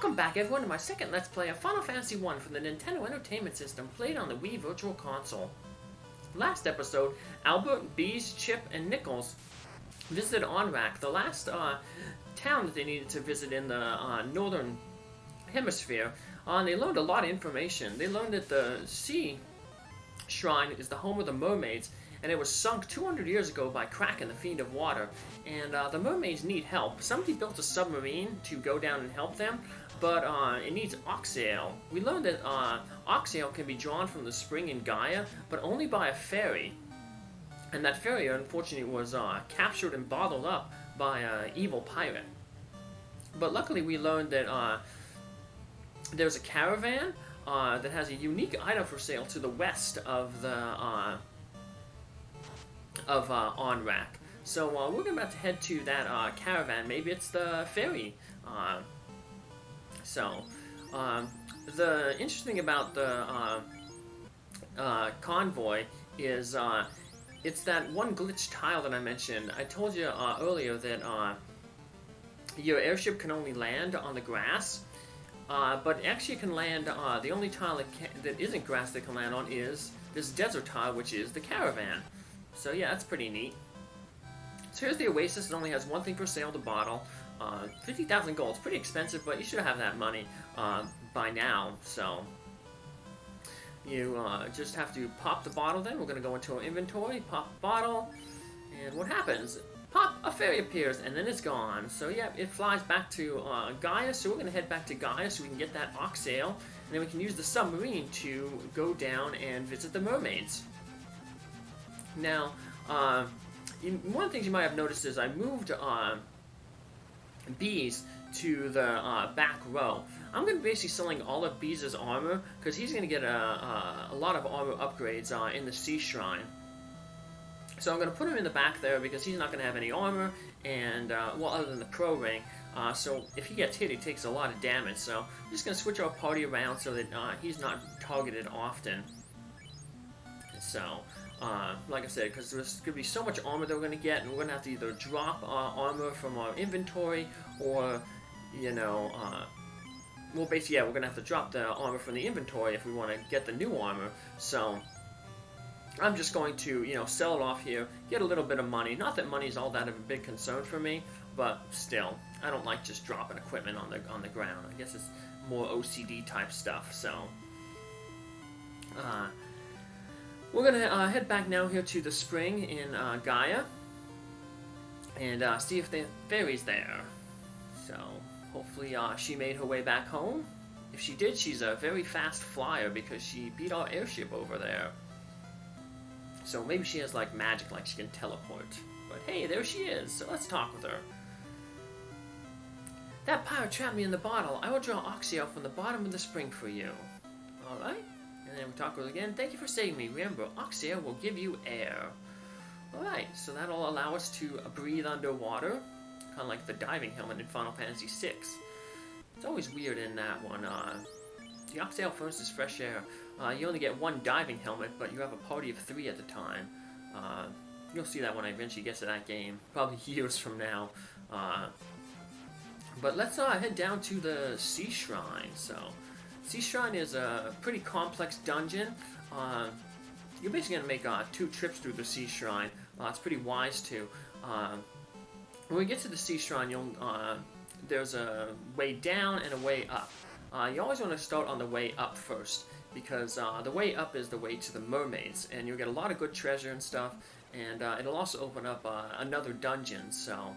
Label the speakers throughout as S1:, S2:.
S1: Welcome back everyone to my second Let's Play of Final Fantasy I for the Nintendo Entertainment System played on the Wii Virtual Console. Last episode, Albert, Beez, Chip, and Nichols visited Onrac, the last town that they needed to visit in the northern hemisphere. And they learned a lot of information. They learned that the sea shrine is the home of the mermaids, and it was sunk 200 years ago by Kraken, the fiend of water. And the mermaids need help. Somebody built a submarine to go down and help them, but it needs oxyale. We learned that oxyale can be drawn from the spring in Gaia, but only by a fairy. And that fairy, unfortunately, was captured and bottled up by an evil pirate. But luckily, we learned that there's a caravan that has a unique item for sale to the west of the Onrac. So we're about to head to that caravan. Maybe it's the ferry. The interesting about the convoy is it's that one glitch tile that I mentioned. I told you earlier that your airship can only land on the grass, but actually it can land, the only tile that isn't grass that can land on is this desert tile, which is the caravan. So yeah, that's pretty neat. So here's the oasis. It only has one thing for sale, the bottle. 50,000 gold. It's pretty expensive, but you should have that money by now. So you just have to pop the bottle then. We're going to go into our inventory, pop the bottle, and what happens? Pop, a fairy appears, and then it's gone. So yeah, it flies back to Gaia, so we're going to head back to Gaia so we can get that oxyale, and then we can use the submarine to go down and visit the mermaids. Now, one of the things you might have noticed is I moved Beez to the back row. I'm going to be basically selling all of Beez's armor, because he's going to get a lot of armor upgrades in the Sea Shrine. So I'm going to put him in the back there, because he's not going to have any armor, and, well, other than the pro ring. So if he gets hit, he takes a lot of damage. So I'm just going to switch our party around so that he's not targeted often. So, like I said, because there's going to be so much armor that we're going to get, and we're going to have to either drop armor from our inventory, or, you know, well, basically, yeah, we're going to have to drop the armor from the inventory if we want to get the new armor. So I'm just going to, you know, sell it off here, get a little bit of money. Not that money is all that of a big concern for me, but still, I don't like just dropping equipment on the ground. I guess it's more OCD type stuff. So we're going to head back now here to the spring in Gaia and see if the fairy's there. So hopefully she made her way back home. If she did, she's a very fast flyer because she beat our airship over there. So maybe she has like magic, like she can teleport. But hey, there she is, so let's talk with her. That pirate trapped me in the bottle. I will draw oxyale from the bottom of the spring for you. Alright. And then we talk with her again. Thank you for saving me. Remember, oxyale will give you air. Alright, so that'll allow us to breathe underwater. Kind of like the diving helmet in Final Fantasy VI. It's always weird in that one. The oxyale furnaces fresh air. You only get one diving helmet, but you have a party of 3 at the time. You'll see that when I eventually get to that game. Probably years from now. But let's head down to the Sea Shrine. So, Sea Shrine is a pretty complex dungeon. You're basically going to make 2 trips through the Sea Shrine. It's pretty wise to. When we get to the Sea Shrine, there's a way down and a way up. You always want to start on the way up first, because the way up is the way to the mermaids, and you'll get a lot of good treasure and stuff, and it'll also open up another dungeon. So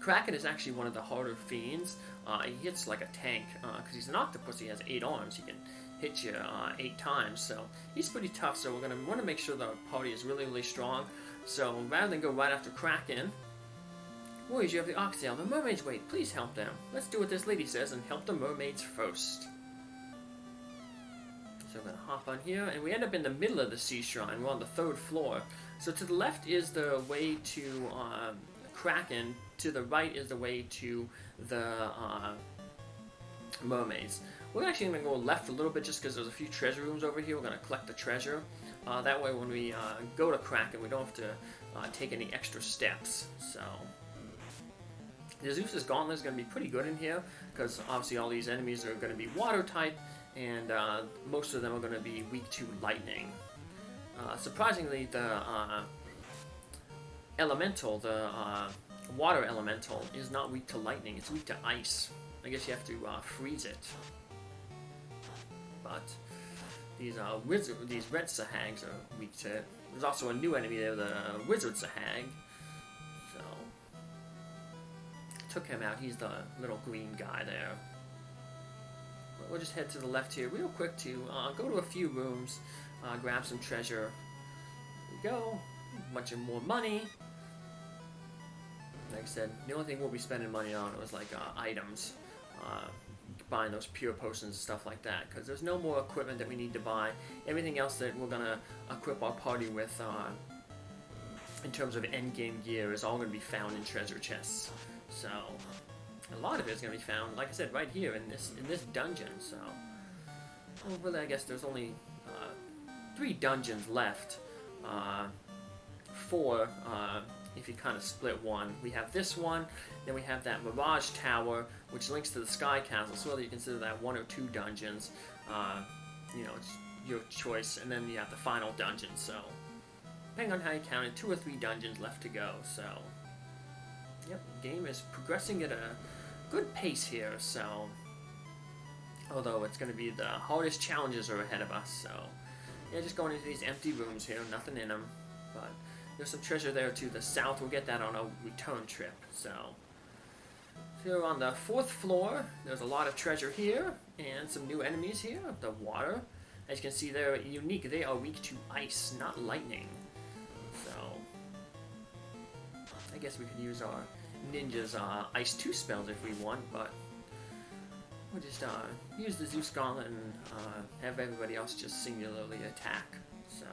S1: Kraken is actually one of the harder fiends. He hits like a tank, because he's an octopus. He has 8 arms. He can hit you 8 times, so he's pretty tough. So we're going to want to make sure the party is really, really strong. So rather than go right after Kraken, warriors, you have the oxyale. The mermaids wait. Please help them. Let's do what this lady says and help the mermaids first. So I'm going to hop on here, and we end up in the middle of the Sea Shrine. We're on the 3rd floor. So to the left is the way to Kraken. To the right is the way to the mermaids. We're actually going to go left a little bit just because there's a few treasure rooms over here. We're going to collect the treasure. That way when we go to Kraken, we don't have to take any extra steps. So The Zeus's Gauntlet is going to be pretty good in here, because obviously all these enemies are going to be water type, and most of them are going to be weak to lightning. Surprisingly, the elemental, the water elemental, is not weak to lightning, it's weak to ice. I guess you have to freeze it. But these red sahags are weak to it. There's also a new enemy there, the wizard sahag. So took him out. He's the little green guy there. But we'll just head to the left here real quick to go to a few rooms, grab some treasure. There we go. A bunch of more money. Like I said, the only thing we'll be spending money on was like items. Buying those pure potions and stuff like that, because there's no more equipment that we need to buy. Everything else that we're going to equip our party with in terms of endgame gear is all going to be found in treasure chests. So a lot of it is going to be found, like I said, right here in this dungeon. So well, really, I guess there's only 3 dungeons left. 4 if you kind of split one. We have this one, then we have that Mirage Tower, which links to the Sky Castle, so whether you consider that 1 or 2 dungeons, you know, it's your choice, and then you have the final dungeon, so depending on how you count it, 2 or 3 dungeons left to go, so yep, the game is progressing at a good pace here, so although it's going to be the hardest challenges are ahead of us, so yeah, just going into these empty rooms here, nothing in them, but there's some treasure there to the south. We'll get that on a return trip. So here on the 4th floor, there's a lot of treasure here and some new enemies here. The water, as you can see, they're unique. They are weak to ice, not lightning. So I guess we could use our ninja's ice 2 spells if we want, but we'll just use the Zeus Gauntlet and have everybody else just singularly attack. So.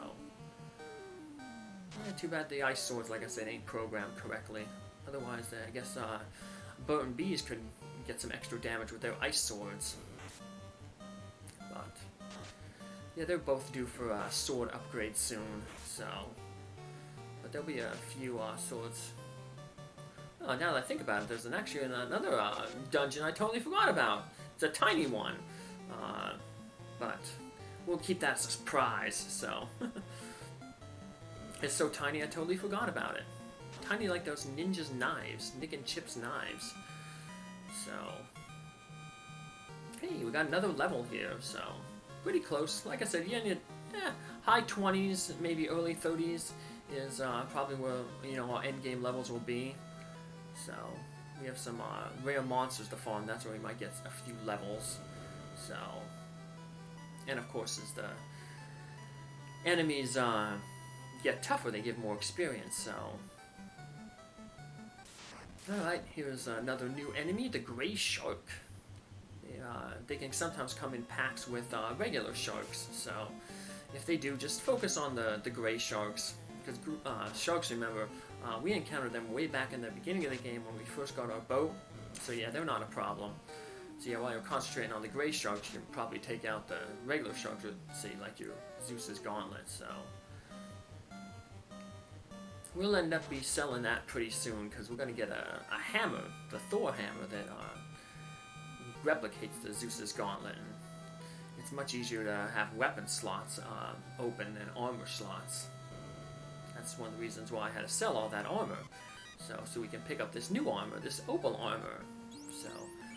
S1: Yeah, too bad the ice swords, like I said, ain't programmed correctly. Otherwise, I guess Bert and Beez could get some extra damage with their ice swords. But yeah, they're both due for a sword upgrade soon. So, but there'll be a few swords. Oh, now that I think about it, there's actually another dungeon I totally forgot about. It's a tiny one, but we'll keep that as a surprise. So. It's so tiny I totally forgot about it. Tiny like those ninjas' knives, Nick and Chip's knives. So, hey, we got another level here, so pretty close. Like I said, yeah, high 20s, maybe early 30s is probably where, you know, our end game levels will be. So we have some rare monsters to farm. That's where we might get a few levels. So, and of course, as the enemies get tougher, they give more experience, so. Alright, here's another new enemy, the Gray Shark. They can sometimes come in packs with regular sharks, so if they do, just focus on the Gray Sharks, because sharks, remember, we encountered them way back in the beginning of the game when we first got our boat, so yeah, they're not a problem. So yeah, while you're concentrating on the Gray Sharks, you can probably take out the regular sharks with, say, like your Zeus's Gauntlet, so. We'll end up be selling that pretty soon because we're going to get a hammer, the Thor hammer that replicates the Zeus's Gauntlet. And it's much easier to have weapon slots open than armor slots. That's one of the reasons why I had to sell all that armor. So we can pick up this new armor, this opal armor. So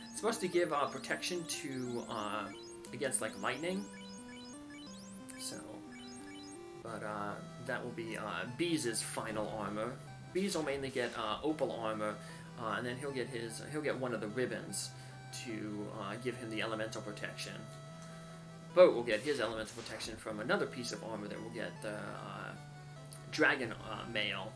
S1: it's supposed to give protection to against like lightning. So. But that will be Beez's final armor. Beez will mainly get opal armor, and then he'll get one of the ribbons to give him the elemental protection. Boat will get his elemental protection from another piece of armor that will get the dragon mail.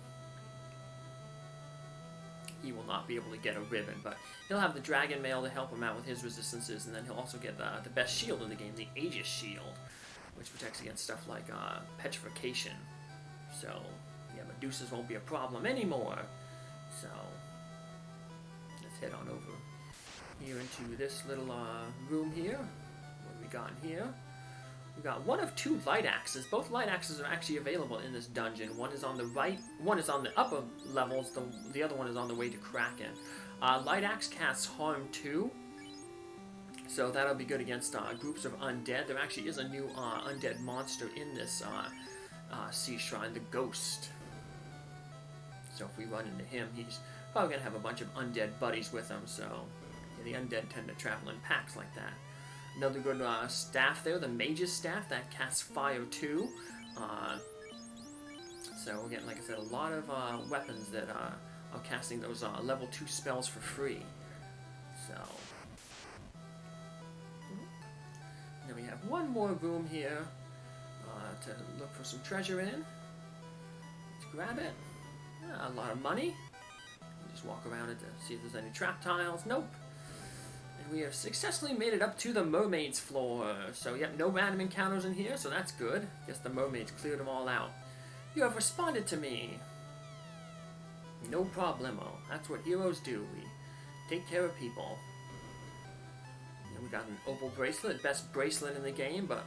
S1: He will not be able to get a ribbon, but he'll have the dragon mail to help him out with his resistances, and then he'll also get the best shield in the game, the Aegis shield, which protects against stuff like petrification. So, yeah, Medusas won't be a problem anymore. So, let's head on over here into this little room here. What do we got in here? We got one of 2 light axes. Both light axes are actually available in this dungeon. One is on the right, one is on the upper levels, the other one is on the way to Kraken. Light Axe casts harm 2. So that'll be good against groups of undead. There actually is a new undead monster in this sea shrine, the Ghost. So if we run into him, he's probably going to have a bunch of undead buddies with him. So yeah, the undead tend to travel in packs like that. Another good staff there, the Mage's Staff, that casts Fire 2. So we're getting, like I said, a lot of weapons that are casting those level 2 spells for free. So then we have one more room here to look for some treasure in. Let's grab it. A lot of money. Just walk around it to see if there's any trap tiles. Nope. And we have successfully made it up to the mermaids floor. So yep, no random encounters in here, so that's good. Guess the mermaids cleared them all out. You have responded to me. No problemo. That's what heroes do. We take care of people. And we got an opal bracelet, best bracelet in the game, but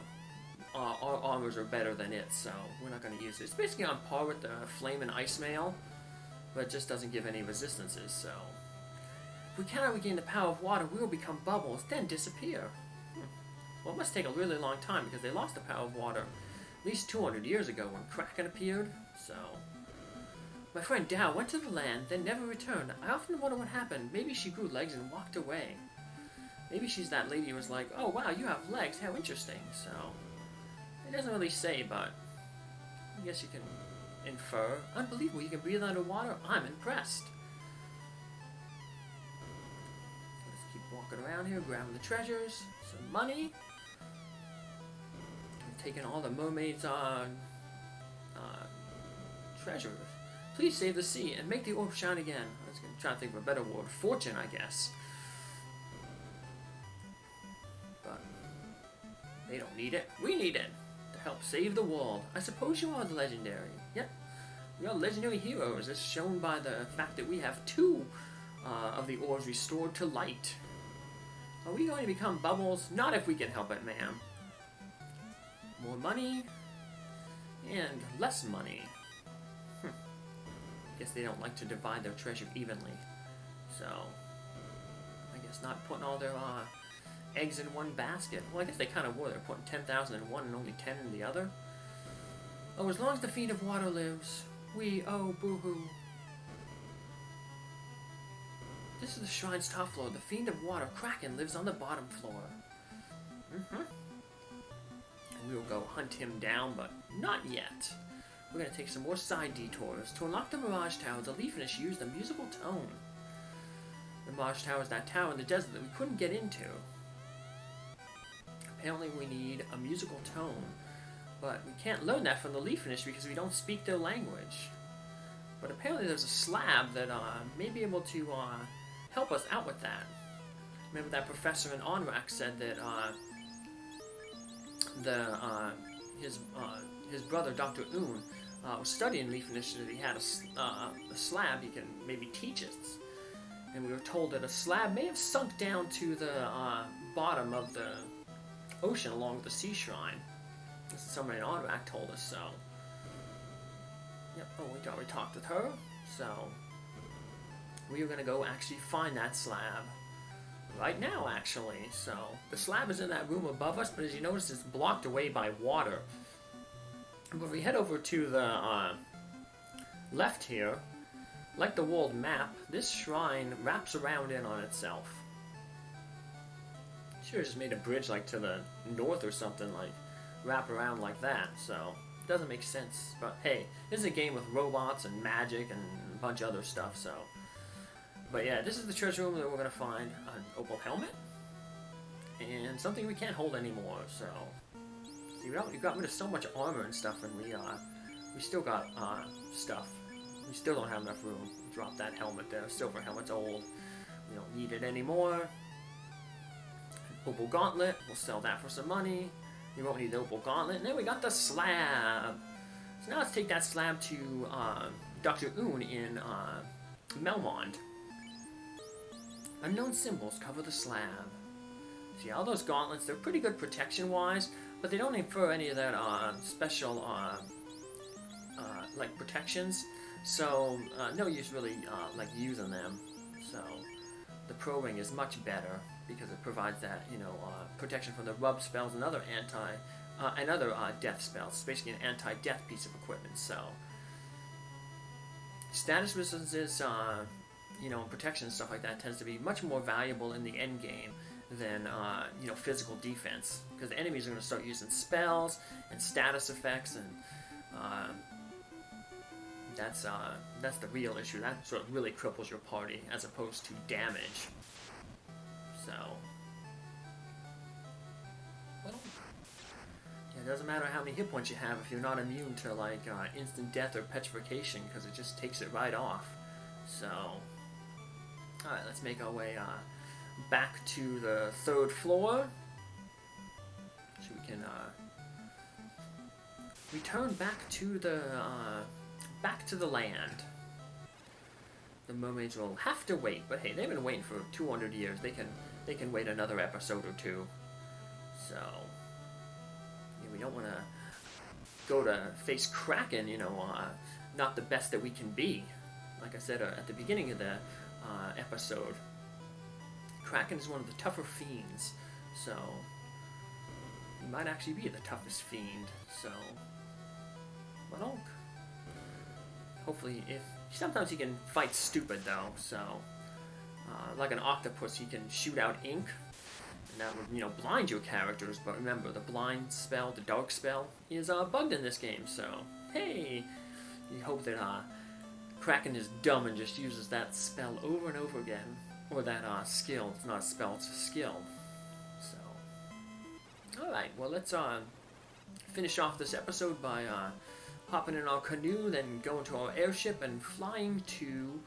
S1: our armors are better than it, so we're not going to use it. It's basically on par with the flame and ice mail, but it just doesn't give any resistances, so if we cannot regain the power of water, we will become bubbles, then disappear. Well, it must take a really long time, because they lost the power of water at least 200 years ago when Kraken appeared, so my friend Dow went to the land, then never returned. I often wonder what happened. Maybe she grew legs and walked away. Maybe she's that lady who was like, oh wow, you have legs, how interesting, so it doesn't really say, but I guess you can infer. Unbelievable, you can breathe underwater? I'm impressed. Let's keep walking around here, grabbing the treasures, some money. I'm taking all the mermaids' treasures. Please save the sea and make the orb shine again. I was going to try to think of a better word. Fortune, I guess. But they don't need it. We need it. Help save the world. I suppose you are legendary. Yep, we are legendary heroes, as shown by the fact that we have 2 of the orbs restored to light. Are we going to become bubbles? Not if we can help it, ma'am. More money and less money. Guess they don't like to divide their treasure evenly. So I guess not putting all their eggs in one basket. Well, I guess they kind of were. They're putting 10,000 in one and only 10 in the other. Oh, as long as the Fiend of Water lives, we, oh, boo-hoo. This is the shrine's top floor. The Fiend of Water, Kraken, lives on the bottom floor. And we will go hunt him down, but not yet. We're going to take some more side detours. To unlock the Mirage Tower, the Lefeinish used a musical tone. The Mirage Tower is that tower in the desert that we couldn't get into. Apparently we need a musical tone, but we can't learn that from the Lefeinish because we don't speak their language. But apparently there's a slab that may be able to help us out with that. Remember that professor in Onrac said that his brother, Dr. Unne, was studying Lefeinish, that he had a slab he can maybe teach us. And we were told that a slab may have sunk down to the bottom of the ocean along with the sea shrine. This is somebody in Onrac told us, so. Yep, oh, we already talked with her, so we are going to go actually find that slab. Right now, actually, so the slab is in that room above us, but as you notice, it's blocked away by water. But if we head over to the left here, like the world map, this shrine wraps around in on itself. Should have just made a bridge like to the north or something, like wrap around like that, so it doesn't make sense. But hey, this is a game with robots and magic and a bunch of other stuff, so. But yeah, this is the treasure room that we're going to find. An opal helmet. And something we can't hold anymore, so. See, we got rid of so much armor and stuff, and we still got stuff. We still don't have enough room. Drop that helmet there. Silver helmet's old. We don't need it anymore. An opal gauntlet. We'll sell that for some money. We won't need the opal gauntlet. And then we got the slab. So now let's take that slab to Dr. Unne in Melmond. Unknown symbols cover the slab. See, all those gauntlets, they're pretty good protection-wise, but they don't infer any of that special, like, protections. So, no use really, like, using them. So, the Pro Ring is much better because it provides that, protection from the rub spells and other death spells. It's basically an anti-death piece of equipment. So status resistances, protection and stuff like that tends to be much more valuable in the end game than physical defense, because the enemies are going to start using spells and status effects, and that's the real issue. That sort of really cripples your party as opposed to damage. So, well, yeah, it doesn't matter how many hit points you have if you're not immune to like instant death or petrification, because it just takes it right off. So, all right, let's make our way back to the 3rd floor, so we can return back to the land. The mermaids will have to wait, but hey, they've been waiting for 200 years. They can wait another episode or two. So yeah, we don't want to go to face Kraken, not the best that we can be. Like I said at the beginning of the episode, Kraken is one of the tougher fiends, so he might actually be the toughest fiend. So, well, hopefully, sometimes he can fight stupid though. So, like an octopus, he can shoot out ink, and that would blind your characters. But remember, the blind spell, the dark spell, is bugged in this game. So, hey, you hope that Kraken is dumb and just uses that spell over and over again. Or that skill. It's not a spell, it's a skill. So, alright, well, let's finish off this episode by hopping in our canoe, then going to our airship and flying to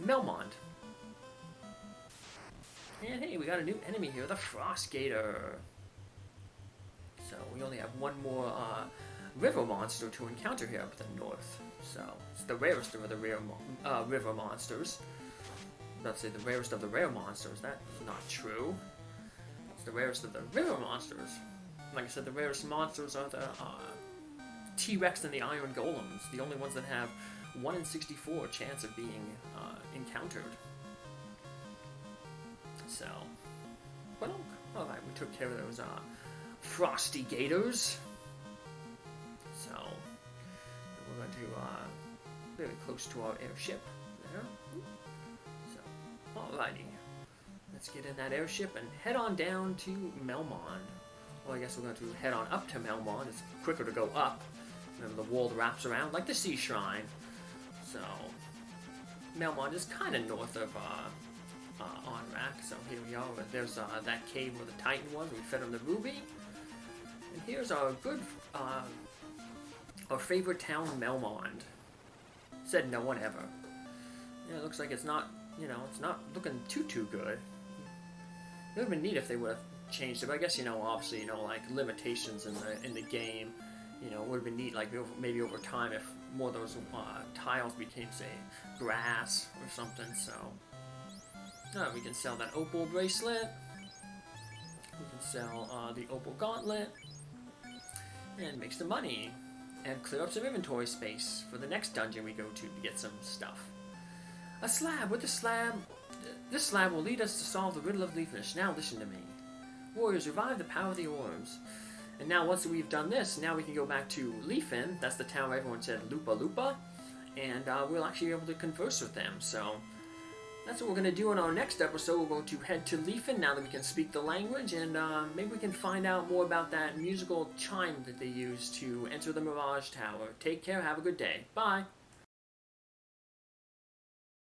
S1: Melmond. And hey, we got a new enemy here, the Frost Gator. So, we only have one more river monster to encounter here up at the north. So, it's the rarest of the river monsters. Not to say the rarest of the rare monsters, that's not true. It's the rarest of the river monsters. Like I said, the rarest monsters are the T-Rex and the Iron Golems, the only ones that have 1 in 64 chance of being encountered. So, well, alright, we took care of those frosty gators. So, we're going to very close to our airship there. Alrighty, let's get in that airship and head on down to Melmond. Well, I guess we're going to head on up to Melmond. It's quicker to go up. Remember, the world wraps around like the Sea Shrine. So, Melmond is kind of north of Onrac. So here we are. There's that cave where the Titan was. We fed him the ruby. And here's our our favorite town, Melmond. Said no one ever. Yeah, it looks like it's not. It's not looking too good. It would have been neat if they would have changed it, but I guess, obviously, like, limitations in the game, it would have been neat, like, maybe over time if more of those tiles became, say, grass or something, so. We can sell that opal bracelet. We can sell the opal gauntlet. And make some money. And clear up some inventory space for the next dungeon we go to get some stuff. A slab! With the slab... This slab will lead us to solve the riddle of Lefeinish. Now listen to me. Warriors, revive the power of the orbs. And now once we've done this, now we can go back to Lefeinish. That's the town where everyone said Lupa Lupa. And we'll actually be able to converse with them. So that's what we're going to do in our next episode. We're going to head to Lefeinish now that we can speak the language. And maybe we can find out more about that musical chime that they use to enter the Mirage Tower. Take care. Have a good day. Bye.